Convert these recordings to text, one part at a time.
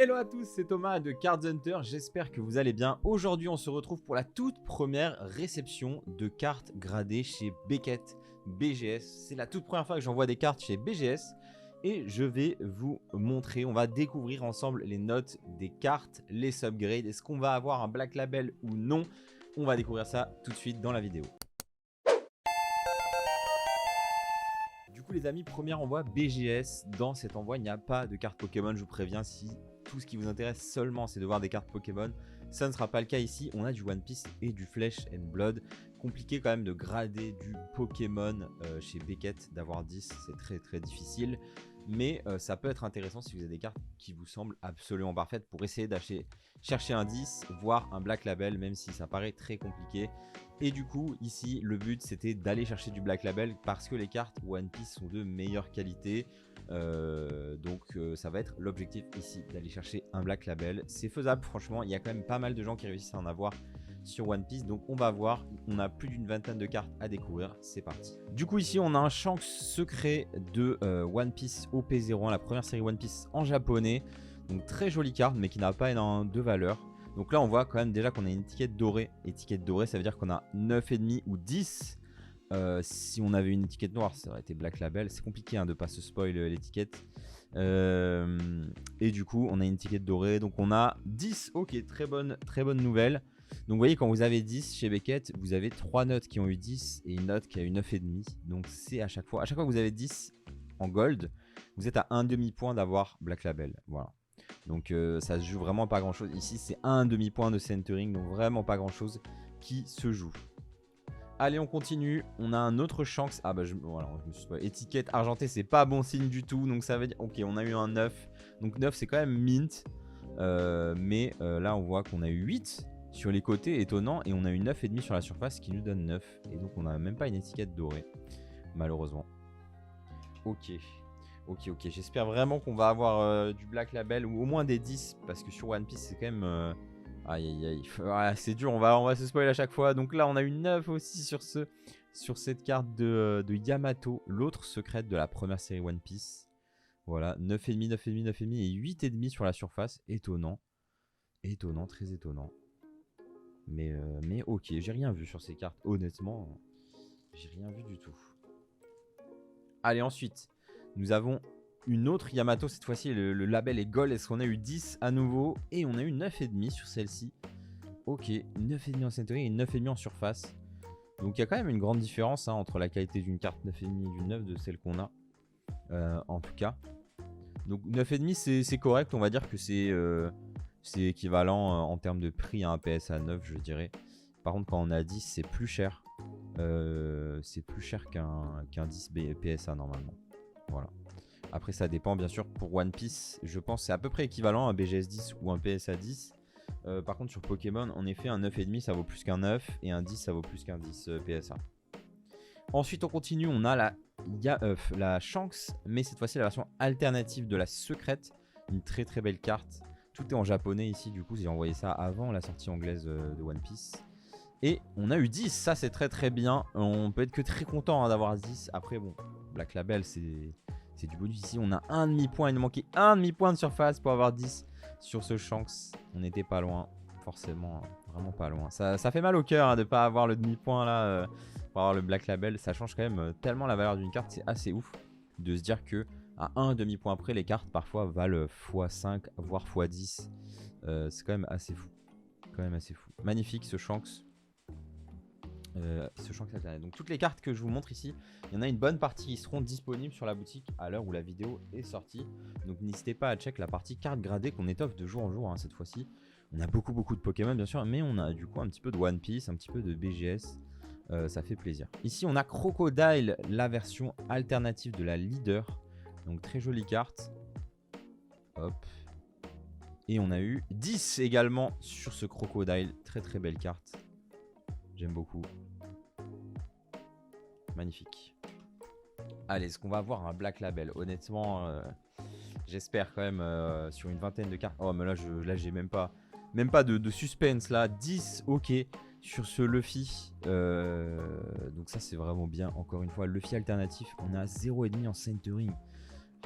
Hello à tous, c'est Thomas de Card Hunter, j'espère que vous allez bien. Aujourd'hui on se retrouve pour la toute première réception de cartes gradées chez Beckett BGS. C'est la toute première fois que j'envoie des cartes chez BGS et je vais vous montrer, on va découvrir ensemble les notes des cartes, les subgrades. Est-ce qu'on va avoir un Black Label ou non? On va découvrir ça tout de suite dans la vidéo. Du coup les amis, premier envoi BGS. Dans cet envoi il n'y a pas de cartes Pokémon, je vous préviens. Si tout ce qui vous intéresse seulement c'est de voir des cartes Pokémon, ça ne sera pas le cas ici. On a du One Piece et du Flesh and Blood. Compliqué quand même de grader du Pokémon chez Beckett, d'avoir 10, c'est très difficile. Mais ça peut être intéressant si vous avez des cartes qui vous semblent absolument parfaites pour essayer d'acheter, chercher un 10, voire un Black Label, même si ça paraît très compliqué. Et du coup, ici, le but c'était d'aller chercher du Black Label parce que les cartes One Piece sont de meilleure qualité. Donc ça va être l'objectif ici, d'aller chercher un Black Label. C'est faisable, franchement, il y a quand même pas mal de gens qui réussissent à en avoir sur One Piece, donc on va voir. On a plus d'une vingtaine de cartes à découvrir, c'est parti. Du coup ici on a un Shanks secret de One Piece OP01, la première série One Piece en japonais. Donc très jolie carte mais qui n'a pas énormément de valeur. Donc là on voit quand même déjà qu'on a une étiquette dorée. Étiquette dorée, ça veut dire qu'on a 9,5 ou 10. Si on avait une étiquette noire, ça aurait été Black Label. C'est compliqué hein, de pas se spoil l'étiquette. Et du coup on a une étiquette dorée, donc on a 10. Ok, très bonne nouvelle. Donc vous voyez, quand vous avez 10 chez Beckett, vous avez 3 notes qui ont eu 10 et une note qui a eu 9,5. Donc c'est à chaque fois que vous avez 10 en gold, vous êtes à un demi-point d'avoir Black Label. Voilà. Donc ça se joue vraiment pas grand chose. Ici c'est un demi-point de centering, donc vraiment pas grand chose qui se joue. Allez, on continue. On a un autre Shanks. Ah bah voilà, je me suis pas... Étiquette argentée, c'est pas bon signe du tout. Donc ça veut dire... Ok, on a eu un 9. Donc 9 c'est quand même mint. Mais là on voit qu'on a eu 8 sur les côtés, étonnant. Et on a eu 9,5 sur la surface qui nous donne 9. Et donc on n'a même pas une étiquette dorée, malheureusement. Ok. J'espère vraiment qu'on va avoir du Black Label ou au moins des 10. Parce que sur One Piece c'est quand même... Aïe. Ah, c'est dur, on va se spoil à chaque fois. Donc là on a eu 9 aussi sur cette carte de Yamato, l'autre secrète de la première série One Piece. Voilà, 9,5 et 8,5 sur la surface. Étonnant, très étonnant. Mais ok, j'ai rien vu sur ces cartes, honnêtement. J'ai rien vu du tout. Allez, ensuite, nous avons une autre Yamato. Cette fois-ci, le label est Gold. Est-ce qu'on a eu 10 à nouveau? Et on a eu 9,5 sur celle-ci. Ok, 9,5 en centering et 9,5 en surface. Donc il y a quand même une grande différence hein, entre la qualité d'une carte 9,5 et d'une 9 de celle qu'on a. En tout cas. Donc 9,5 c'est correct, on va dire que c'est équivalent en termes de prix à un PSA 9 je dirais. Par contre quand on a 10 c'est plus cher. C'est plus cher qu'un 10 PSA normalement. Voilà. Après ça dépend bien sûr pour One Piece. Je pense c'est à peu près équivalent à un BGS 10 ou un PSA 10. Par contre sur Pokémon en effet un 9,5 ça vaut plus qu'un 9 et un 10 ça vaut plus qu'un 10 PSA. Ensuite on continue, on a la Shanks, mais cette fois-ci la version alternative de la secrète. Une très belle carte. Tout est en japonais ici, du coup j'ai envoyé ça avant la sortie anglaise de One Piece. Et on a eu 10, ça c'est très bien. On peut être que très content hein, d'avoir 10. Après bon, Black Label c'est du bonus ici. On a un demi-point, il nous manquait un demi-point de surface pour avoir 10 sur ce Shanks. On n'était pas loin, forcément, vraiment pas loin. Ça fait mal au cœur hein, de ne pas avoir le demi-point là. Pour avoir le Black Label, ça change quand même tellement la valeur d'une carte, c'est assez ouf de se dire que à un demi-point près, les cartes parfois valent x5 voire x10. C'est quand même assez fou. Magnifique ce Shanks. Donc toutes les cartes que je vous montre ici, il y en a une bonne partie qui seront disponibles sur la boutique à l'heure où la vidéo est sortie. Donc n'hésitez pas à check la partie cartes gradées qu'on étoffe de jour en jour hein, cette fois-ci. On a beaucoup de Pokémon bien sûr, mais on a du coup un petit peu de One Piece, un petit peu de BGS. Ça fait plaisir. Ici on a Crocodile, la version alternative de la leader. Donc très jolie carte. Hop. Et on a eu 10 également sur ce Crocodile. Très belle carte. J'aime beaucoup. Magnifique. Allez, est-ce qu'on va avoir un Black Label? Honnêtement, j'espère quand même sur une vingtaine de cartes. Oh mais là j'ai même pas de suspense là. 10, ok. Sur ce Luffy, donc ça c'est vraiment bien. Encore une fois, Luffy alternatif, on a 0,5 en centering.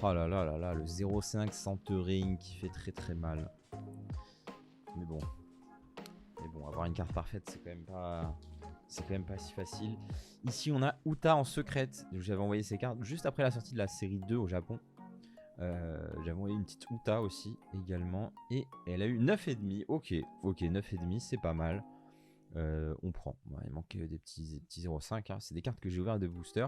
Oh là là là là, le 0,5 centering qui fait très très mal. Mais bon. Avoir une carte parfaite, c'est quand même pas... C'est quand même pas si facile. Ici, on a Uta en secrète. J'avais envoyé ces cartes juste après la sortie de la série 2 au Japon. J'avais envoyé une petite Uta aussi, également. Et elle a eu 9,5. Ok, 9,5, c'est pas mal. On prend. Ouais, il manque des petits 0,5. Hein. C'est des cartes que j'ai ouvertes de booster.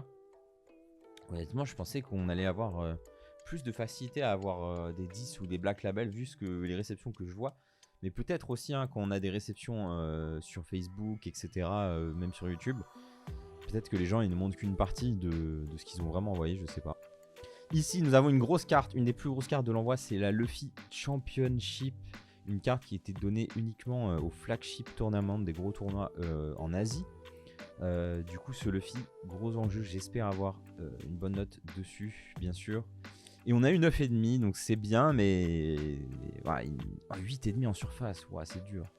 Honnêtement, je pensais qu'on allait avoir plus de facilité à avoir des 10 ou des Black Label, vu les réceptions que je vois. Mais peut-être aussi hein, quand on a des réceptions sur Facebook, etc., même sur YouTube, peut-être que les gens ils ne montrent qu'une partie de ce qu'ils ont vraiment envoyé, je sais pas. Ici, nous avons une grosse carte, une des plus grosses cartes de l'envoi, c'est la Luffy Championship. Une carte qui était donnée uniquement au flagship tournament des gros tournois en Asie. Du coup, ce Luffy, gros enjeu, j'espère avoir une bonne note dessus, bien sûr. Et on a eu 9,5, donc c'est bien, mais ouais, 8,5 en surface, ouais, c'est dur.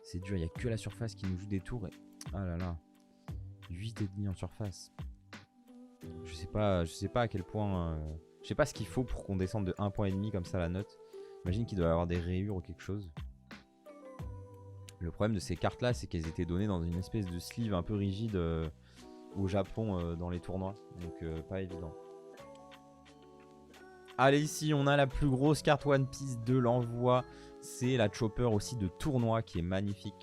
C'est dur, il n'y a que la surface qui nous joue des tours. Et... ah là là, 8,5 en surface. Je sais pas à quel point... je sais pas ce qu'il faut pour qu'on descende de 1,5 point comme ça la note. J'imagine qu'il doit y avoir des rayures ou quelque chose. Le problème de ces cartes là, c'est qu'elles étaient données dans une espèce de sleeve un peu rigide au Japon dans les tournois. Donc pas évident. Allez, ici on a la plus grosse carte One Piece de l'envoi. C'est la Chopper aussi de tournoi qui est magnifique.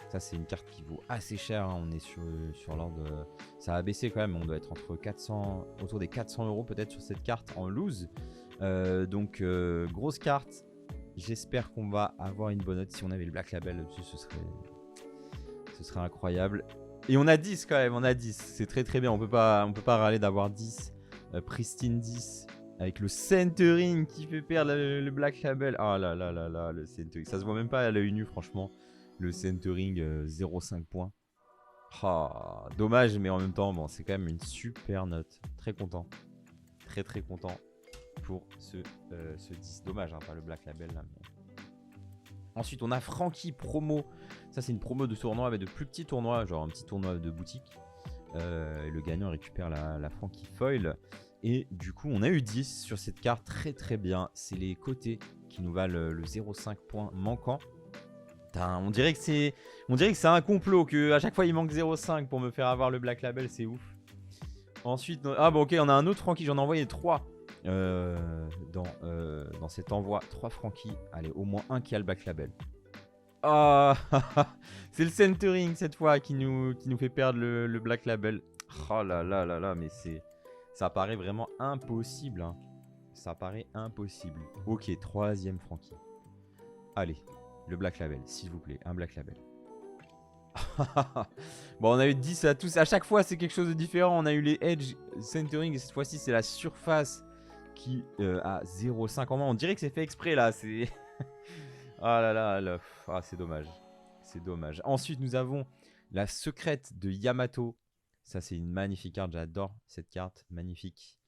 Ça c'est une carte qui vaut assez cher. Hein. On est sur l'ordre... ça a baissé quand même. On doit être entre 400, autour des 400 € peut-être sur cette carte en loose. Donc grosse carte. J'espère qu'on va avoir une bonne note. Si on avait le Black Label dessus, ce serait incroyable. Et on a 10 quand même, on a 10. C'est très très bien. On peut pas râler d'avoir 10. Pristine 10. Avec le centering qui fait perdre le Black Label. Ah là là là là, le centering. Ça se voit même pas à l'œil nu, franchement. Le centering 0,5 points. Ah, dommage, mais en même temps, bon, c'est quand même une super note. Très content. Très très content pour ce 10. Dommage, hein, pas le Black Label là. Mais... ensuite, on a Frankie promo. Ça, c'est une promo de tournoi avec de plus petits tournois, genre un petit tournoi de boutique. Et le gagnant récupère la Frankie Foil. Et du coup, on a eu 10 sur cette carte. Très très bien. C'est les côtés qui nous valent le 0,5 point manquant. Putain, on dirait que c'est un complot. Que à chaque fois, il manque 0,5 pour me faire avoir le Black Label. C'est ouf. Ensuite, ah bon, ok, on a un autre Frankie. J'en ai envoyé 3 dans cet envoi. 3 Frankie. Allez, au moins un qui a le Black Label. Ah, c'est le centering cette fois qui nous fait perdre le Black Label. Oh là là là là, mais ça paraît vraiment impossible. Hein. Ça paraît impossible. Ok, troisième Frankie. Allez, le Black Label, s'il vous plaît, un Black Label. Bon, on a eu 10 à tous. À chaque fois, c'est quelque chose de différent. On a eu les Edge centering et cette fois-ci, c'est la surface qui a 0,5 en moins. On dirait que c'est fait exprès là. C'est... ah là là, là. Ah, c'est dommage. C'est dommage. Ensuite, nous avons la secrète de Yamato. Ça, c'est une magnifique carte. J'adore cette carte. Magnifique.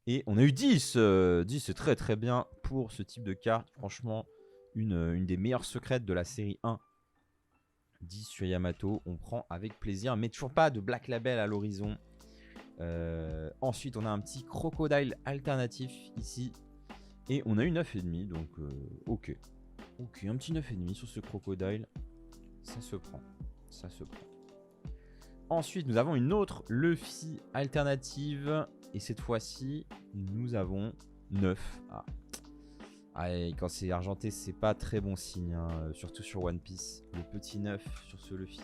Et on a eu 10. 10, c'est très très bien pour ce type de carte. Franchement, une des meilleures secrètes de la série 1. 10 sur Yamato. On prend avec plaisir. Mais toujours pas de Black Label à l'horizon. Ensuite, on a un petit crocodile alternatif ici. Et on a eu 9,5. Donc, ok. Ok, un petit 9,5 sur ce crocodile. Ça se prend. Ça se prend. Ensuite, nous avons une autre Luffy alternative. Et cette fois-ci, nous avons 9. Ah. Ah, et quand c'est argenté, c'est pas très bon signe. Hein, surtout sur One Piece. Le petit 9 sur ce Luffy.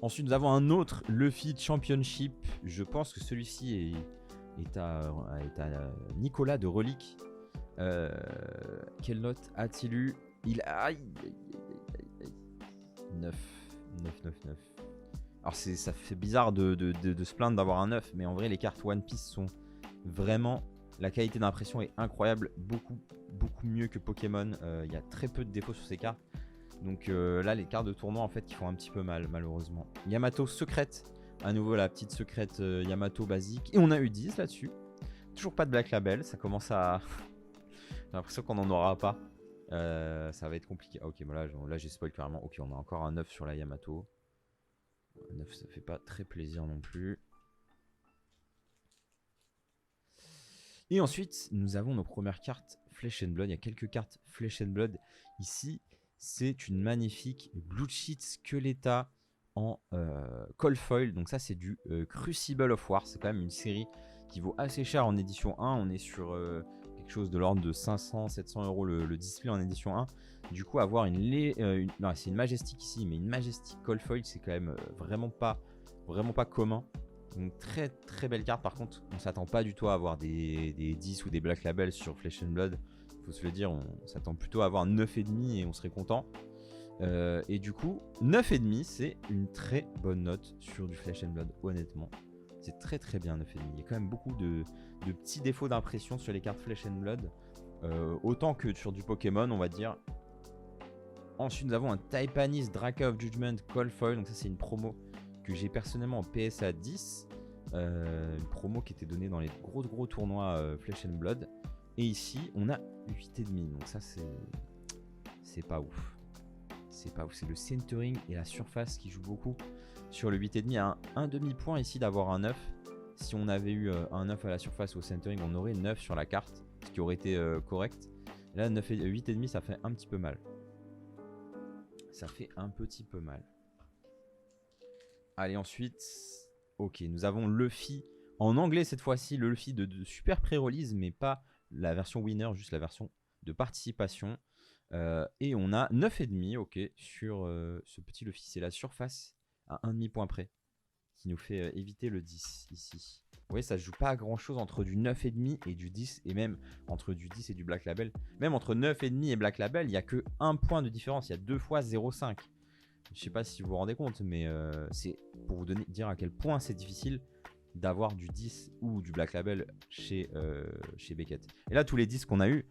Ensuite, nous avons un autre Luffy Championship. Je pense que celui-ci est à Nicolas de Relique. Quelle note a-t-il eu? Il a 9. 9, 9, 9. Alors ça fait bizarre de se plaindre d'avoir un 9, mais en vrai les cartes One Piece sont vraiment... la qualité d'impression est incroyable, beaucoup mieux que Pokémon. Il y a très peu de défauts sur ces cartes. Donc là les cartes de tournoi en fait qui font un petit peu mal malheureusement. Yamato secrète, à nouveau la petite secrète Yamato basique. Et on a eu 10 là-dessus. Toujours pas de Black Label, ça commence à... j'ai l'impression qu'on n'en aura pas. Ça va être compliqué. Ah, ok, bon, là j'ai spoil carrément. Ok, on a encore un 9 sur la Yamato. 9, ça fait pas très plaisir non plus. Et ensuite, nous avons nos premières cartes Flesh and Blood. Il y a quelques cartes Flesh and Blood ici. C'est une magnifique Blue Cheat Skeletta en Cold Foil. Donc ça, c'est du Crucible of War. C'est quand même une série qui vaut assez cher en édition 1. On est sur quelque chose de l'ordre de 500-700 € le display en édition 1. Du coup, avoir non, c'est une Majestic ici, mais une Majestic Cold Foil, c'est quand même vraiment pas commun. Donc très très belle carte. Par contre, on s'attend pas du tout à avoir des 10 ou des Black Label sur Flesh and Blood. Il faut se le dire, on s'attend plutôt à avoir 9,5 et on serait content. Et du coup, 9,5, c'est une très bonne note sur du Flesh and Blood, honnêtement. C'est très très bien 9,5. Il y a quand même beaucoup de petits défauts d'impression sur les cartes Flesh and Blood. Autant que sur du Pokémon, on va dire. Ensuite, nous avons un Taipanese Draka of Judgment Cold Foil. Donc ça, c'est une promo que j'ai personnellement en PSA 10. Une promo qui était donnée dans les gros tournois Flesh and Blood. Et ici, on a 8,5. Donc ça, c'est pas ouf. C'est pas ouf. C'est le centering et la surface qui jouent beaucoup sur le 8,5. Il y a un demi-point ici d'avoir un 9. Si on avait eu un 9 à la surface ou au centering, on aurait 9 sur la carte, ce qui aurait été correct. Là, 8,5, ça fait un petit peu mal. Ça fait un petit peu mal. Allez, ensuite, ok, nous avons Luffy en anglais cette fois-ci, le Luffy de super pré-release, mais pas la version winner, juste la version de participation. Et on a 9,5, ok, sur ce petit Luffy. C'est la surface à un demi-point près qui nous fait éviter le 10 ici. Vous voyez, ça se joue pas à grand chose entre du 9,5 et du 10, et même entre du 10 et du Black Label. Même entre 9,5 et Black Label, il n'y a que 1 point de différence. Il y a 2 fois 0,5. Je sais pas si vous vous rendez compte, mais c'est pour vous dire à quel point c'est difficile d'avoir du 10 ou du Black Label chez Beckett. Et là, tous les 10 qu'on a eu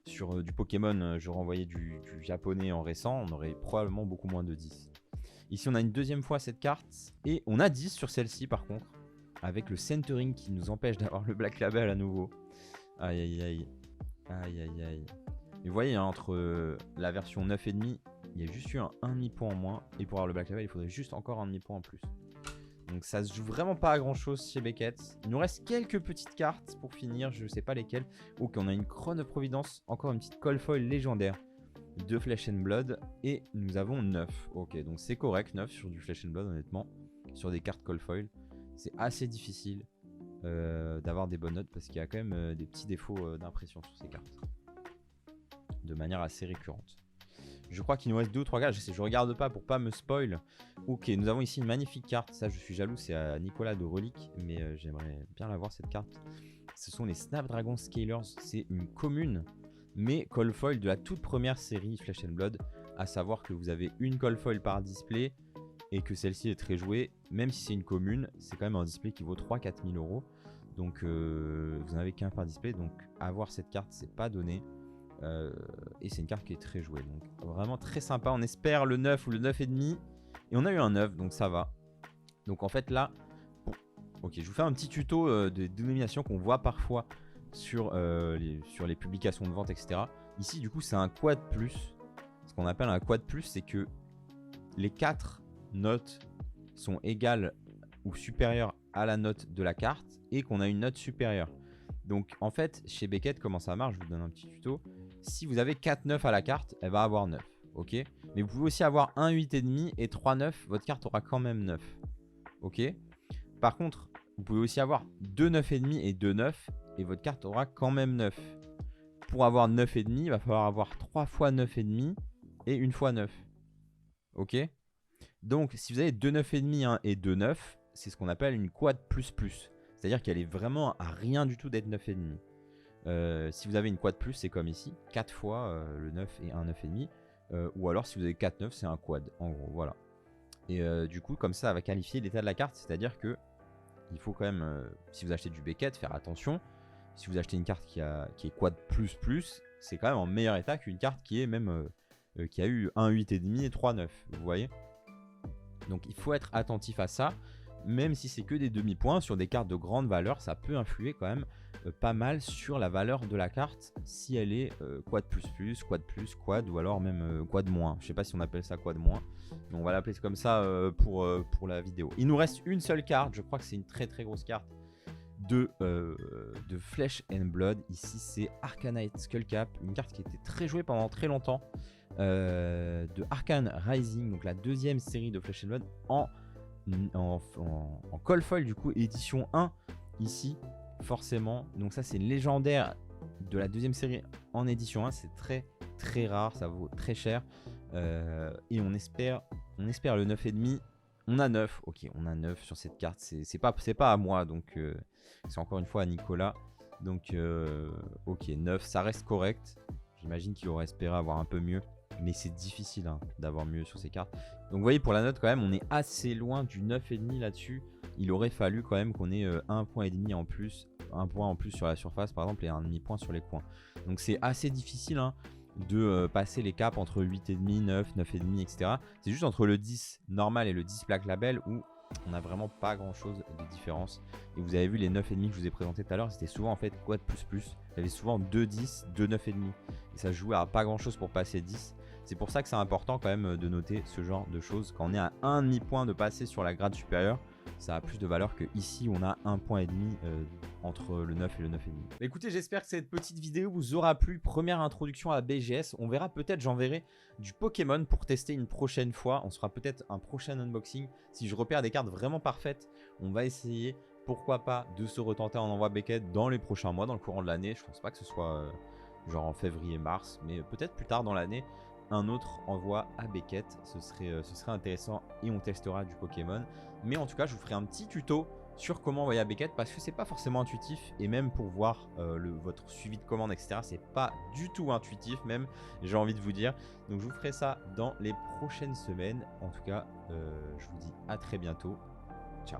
sur du Pokémon, je renvoyais du japonais en récent, on aurait probablement beaucoup moins de 10. Ici, on a une deuxième fois cette carte et on a 10 sur celle-ci par contre, avec le centering qui nous empêche d'avoir le Black Label à nouveau. Aïe aïe aïe. Aïe aïe aïe. Et vous voyez, hein, entre la version 9,5, il y a juste eu un demi-point en moins. Et pour avoir le Black Label, il faudrait juste encore un demi-point en plus. Donc ça se joue vraiment pas à grand chose chez Beckett. Il nous reste quelques petites cartes pour finir, je sais pas lesquelles. Ok, on a une Crown of Providence, encore une petite Cold Foil légendaire de Flesh and Blood. Et nous avons 9. Ok, donc c'est correct, 9 sur du Flesh and Blood honnêtement. Sur des cartes Cold Foil. C'est assez difficile d'avoir des bonnes notes parce qu'il y a quand même des petits défauts d'impression sur ces cartes. De manière assez récurrente. Je crois qu'il nous reste 2 ou 3 cartes. Je regarde pas pour pas me spoil. Ok, nous avons ici une magnifique carte. Ça, je suis jaloux. C'est à Nicolas de Relique. Mais j'aimerais bien l'avoir cette carte. Ce sont les Snapdragon Scalers. C'est une commune. Mais Cold Foil de la toute première série Flesh and Blood. À savoir que vous avez une Cold Foil par display. Et que celle-ci est très jouée. Même si c'est une commune. C'est quand même un display qui vaut 3-4 000 €. Donc vous n'en avez qu'un par display. Donc avoir cette carte, c'est pas donné. Et c'est une carte qui est très jouée, donc vraiment très sympa. On espère le 9 ou le 9,5 et on a eu un 9, donc ça va. Donc en fait là, bon, ok, je vous fais un petit tuto de dénomination qu'on voit parfois sur les publications de vente, etc. Ici du coup c'est un quad plus. Ce qu'on appelle un quad plus, c'est que les 4 notes sont égales ou supérieures à la note de la carte et qu'on a une note supérieure. Donc en fait chez Beckett, comment ça marche, je vous donne un petit tuto. Si vous avez 4 9 à la carte, elle va avoir 9. Ok. Mais vous pouvez aussi avoir un 8,5 et 3 9. Votre carte aura quand même 9. Ok. Par contre, vous pouvez aussi avoir 2 9,5 et 2 9. Et votre carte aura quand même 9. Pour avoir 9,5, il va falloir avoir 3 fois 9,5 et 1 fois 9. Ok. Donc si vous avez 2 9,5 et 2 9, c'est ce qu'on appelle une quad plus plus. C'est-à-dire qu'elle est vraiment à rien du tout d'être 9,5. Si vous avez une quad plus, c'est comme ici, 4 fois le 9 et un 9,5. Ou alors si vous avez 4 9, c'est un quad, en gros, voilà. Et du coup, comme ça va qualifier l'état de la carte, c'est-à-dire que il faut quand même, si vous achetez du Beckett, faire attention. Si vous achetez une carte qui est quad plus plus, c'est quand même en meilleur état qu'une carte qui est même qui a eu un 8,5 et 3 9, vous voyez. Donc il faut être attentif à ça. Même si c'est que des demi-points, sur des cartes de grande valeur, ça peut influer quand même pas mal sur la valeur de la carte si elle est quad plus, quad ou alors même quad moins. Je sais pas si on appelle ça quad moins, mais on va l'appeler comme ça pour la vidéo. Il nous reste une seule carte, je crois que c'est une très très grosse carte de Flesh and Blood. Ici, c'est Arcanite Skullcap, une carte qui était très jouée pendant très longtemps. De Arcane Rising, donc la deuxième série de Flesh and Blood en call foil, du coup, édition 1 ici, forcément. Donc, ça, c'est légendaire de la deuxième série en édition 1. C'est très très rare, ça vaut très cher. Et on espère le 9,5. On a 9, ok, on a 9 sur cette carte. C'est pas à moi, donc c'est encore une fois à Nicolas. Donc, ok, 9, ça reste correct. J'imagine qu'il aurait espéré avoir un peu mieux, mais c'est difficile hein, d'avoir mieux sur ces cartes. Donc, vous voyez, pour la note, quand même, on est assez loin du 9,5 là-dessus. Il aurait fallu quand même qu'on ait un point et demi en plus, un point en plus sur la surface, par exemple, et un demi-point sur les coins. Donc, c'est assez difficile hein, de passer les caps entre 8,5, 9, 9,5, etc. C'est juste entre le 10 normal et le 10 plaque label où on n'a vraiment pas grand chose de différence. Et vous avez vu les 9,5 que je vous ai présenté tout à l'heure, c'était souvent en fait quad plus. Il y avait souvent 2 10, 2 9,5. Et ça jouait à pas grand chose pour passer 10. C'est pour ça que c'est important quand même de noter ce genre de choses. Quand on est à un demi-point de passer sur la grade supérieure, ça a plus de valeur que ici on a un point et demi entre le 9 et le 9,5. Écoutez, j'espère que cette petite vidéo vous aura plu. Première introduction à BGS. On verra peut-être, j'enverrai du Pokémon pour tester une prochaine fois. On se fera peut-être un prochain unboxing. Si je repère des cartes vraiment parfaites, on va essayer, pourquoi pas, de se retenter en envoi Beckett dans les prochains mois, dans le courant de l'année. Je pense pas que ce soit genre en février-mars, mais peut-être plus tard dans l'année. Un autre envoi à Beckett, ce serait intéressant et on testera du Pokémon. Mais en tout cas, je vous ferai un petit tuto sur comment envoyer à Beckett parce que c'est pas forcément intuitif et même pour voir votre suivi de commande, etc. C'est pas du tout intuitif, même, j'ai envie de vous dire. Donc, je vous ferai ça dans les prochaines semaines. En tout cas, je vous dis à très bientôt. Ciao.